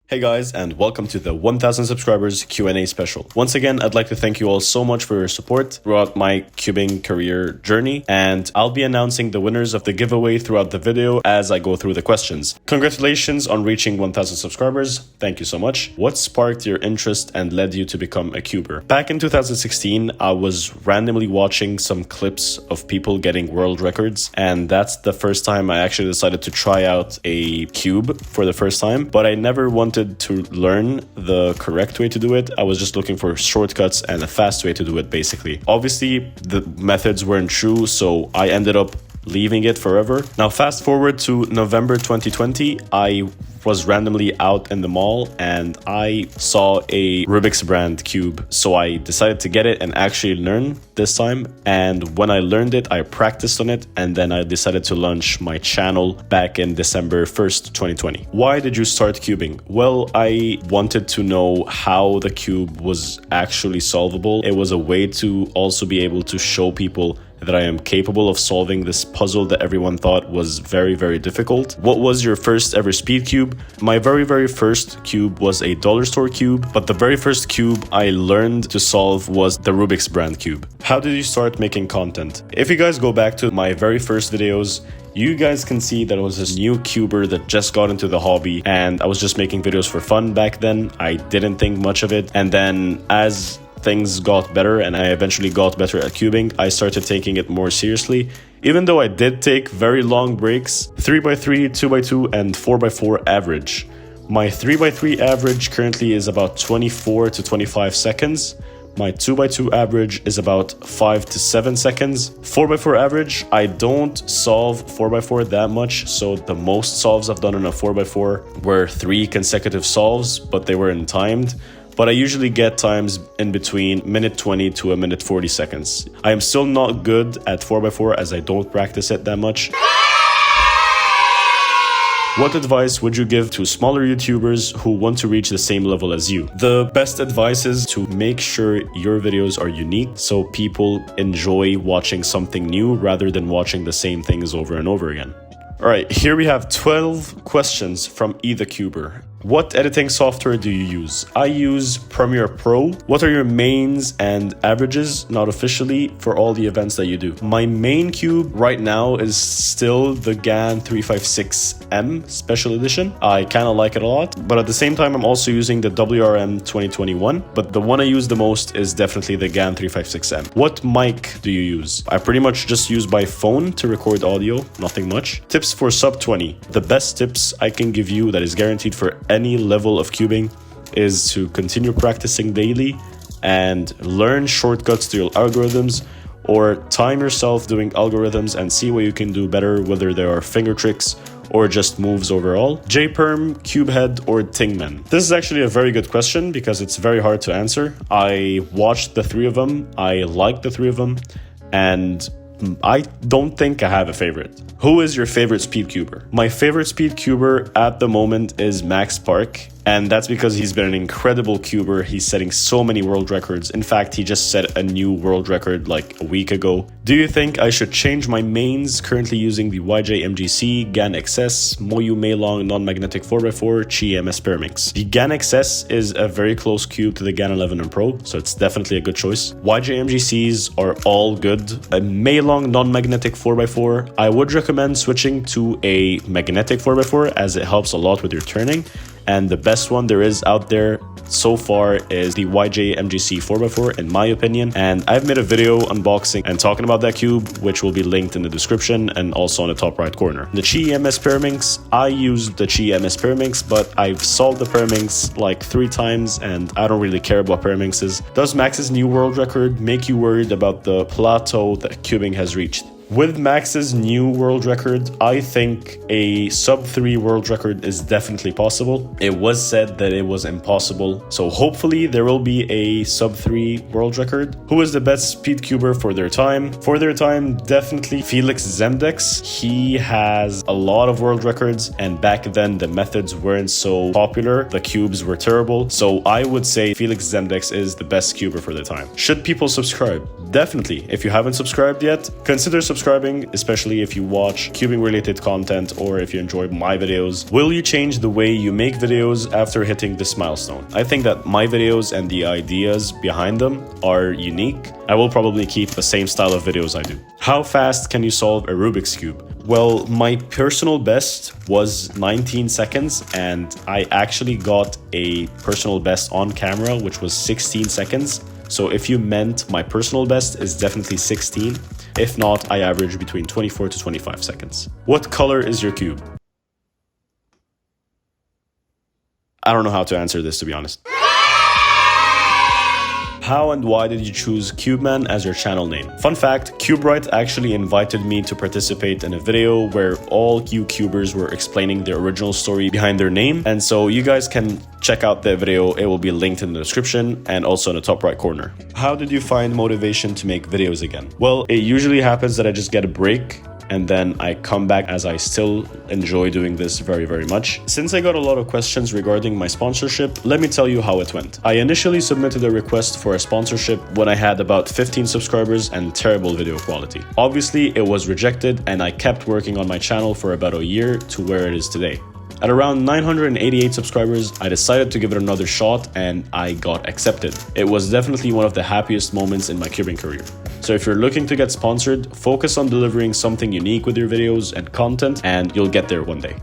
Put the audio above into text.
Hey guys, and welcome to the 1000 subscribers Q&A special. Once again, I'd like to thank you all so much for your support throughout my cubing career journey, and I'll be announcing the winners of the giveaway throughout the video as I go through the questions. Congratulations on reaching 1000 subscribers. Thank you so much. What sparked your interest and led you to become a cuber? Back in 2016, I was randomly watching some clips of people getting world records, and that's the first time I actually decided to try out a cube for the first time, but I never wanted to learn the correct way to do it. I was just looking for shortcuts and a fast way to do it, basically. Obviously, the methods weren't true, so I ended up leaving it forever. Now, fast forward to November 2020, I was randomly out in the mall and I saw a Rubiks brand cube. So I decided to get it and actually learn this time. And when I learned it, I practiced on it, and then I decided to launch my channel back in December 1st, 2020. Why did you start cubing? Well, I wanted to know how the cube was actually solvable. It was a way to also be able to show people that I am capable of solving this puzzle that everyone thought was very, very difficult. What was your first ever speed cube? My very first cube was a dollar store cube, but the very first cube I learned to solve was the Rubiks brand cube. How did you start making content? If you guys go back to my very first videos, you guys can see that I was this new cuber that just got into the hobby, and I was just making videos for fun back then. I didn't think much of it, and then as things got better and I eventually got better at cubing, I started taking it more seriously. Even though I did take very long breaks, 3x3, 2x2, and 4x4 average. My 3x3 average currently is about 24 to 25 seconds. My 2x2 average is about 5 to 7 seconds. 4x4 average, I don't solve 4x4 that much, so the most solves I've done in a 4x4 were 3 consecutive solves, but they weren't timed. But I usually get times in between minute 20 to a minute 40 seconds. I am still not good at 4x4 as I don't practice it that much. What advice would you give to smaller YouTubers who want to reach the same level as you? The best advice is to make sure your videos are unique so people enjoy watching something new rather than watching the same things over and over again. All right, here we have 12 questions from Either Cuber. What editing software do you use? I use Premiere Pro. What are your mains and averages, not officially, for all the events that you do? My main cube right now is still the GAN 356M Special Edition. I kind of like it a lot, but at the same time, I'm also using the WRM 2021, but the one I use the most is definitely the GAN 356M. What mic do you use? I pretty much just use my phone to record audio, nothing much. Tips for sub 20. The best tips I can give you that is guaranteed for any level of cubing is to continue practicing daily and learn shortcuts to your algorithms, or time yourself doing algorithms and see what you can do better, whether they are finger tricks or just moves overall. JPerm, Cubehead, or Tingman? This is actually a very good question because it's very hard to answer. I watched the 3 of them, I like the 3 of them, and I don't think I have a favorite. Who is your favorite speedcuber? My favorite speedcuber at the moment is Max Park, and that's because he's been an incredible cuber. He's setting so many world records. In fact, he just set a new world record like a week ago. Do you think I should change my mains? Currently using the YJ-MGC, GAN XS, Moyu Meilong non-magnetic 4x4, Qi MS Pyraminx. The GAN XS is a very close cube to the GAN 11 and Pro, so it's definitely a good choice. YJ-MGCs are all good. A Meilong non-magnetic 4x4, I would recommend switching to a magnetic 4x4 as it helps a lot with your turning. And the best one there is out there so far is the YJ-MGC 4x4 in my opinion. And I've made a video unboxing and talking about that cube, which will be linked in the description and also on the top right corner. The Qi MS Pyraminx, I used the Qi MS Pyraminx, but I've solved the Pyraminx like 3 times and I don't really care about Pyraminxes. Does Max's new world record make you worried about the plateau that cubing has reached? With Max's new world record, I think a sub 3 world record is definitely possible. It was said that it was impossible, so hopefully there will be a sub 3 world record. Who is the best speedcuber for their time? For their time, definitely Felix Zemdex. He has a lot of world records, and back then the methods weren't so popular. The cubes were terrible, so I would say Felix Zemdex is the best cuber for their time. Should people subscribe? Definitely. If you haven't subscribed yet, consider subscribing subscribing, especially if you watch cubing related content or if you enjoy my videos. Will you change the way you make videos after hitting this milestone? I think that my videos and the ideas behind them are unique. I will probably keep the same style of videos I do. How fast can you solve a Rubik's Cube? Well, my personal best was 19 seconds, and I actually got a personal best on camera, which was 16 seconds. So if you meant my personal best is definitely 16. If not, I average between 24 to 25 seconds. What color is your cube? I don't know how to answer this, to be honest. How and why did you choose CubeMan as your channel name? Fun fact, CubeRite actually invited me to participate in a video where all YouTubers were explaining their original story behind their name. And so you guys can check out that video. It will be linked in the description and also in the top right corner. How did you find motivation to make videos again? Well, it usually happens that I just get a break and then I come back, as I still enjoy doing this very, very much. Since I got a lot of questions regarding my sponsorship, let me tell you how it went. I initially submitted a request for a sponsorship when I had about 15 subscribers and terrible video quality. Obviously, it was rejected, and I kept working on my channel for about a year to where it is today. At around 988 subscribers, I decided to give it another shot and I got accepted. It was definitely one of the happiest moments in my cubing career. So if you're looking to get sponsored, focus on delivering something unique with your videos and content, and you'll get there one day.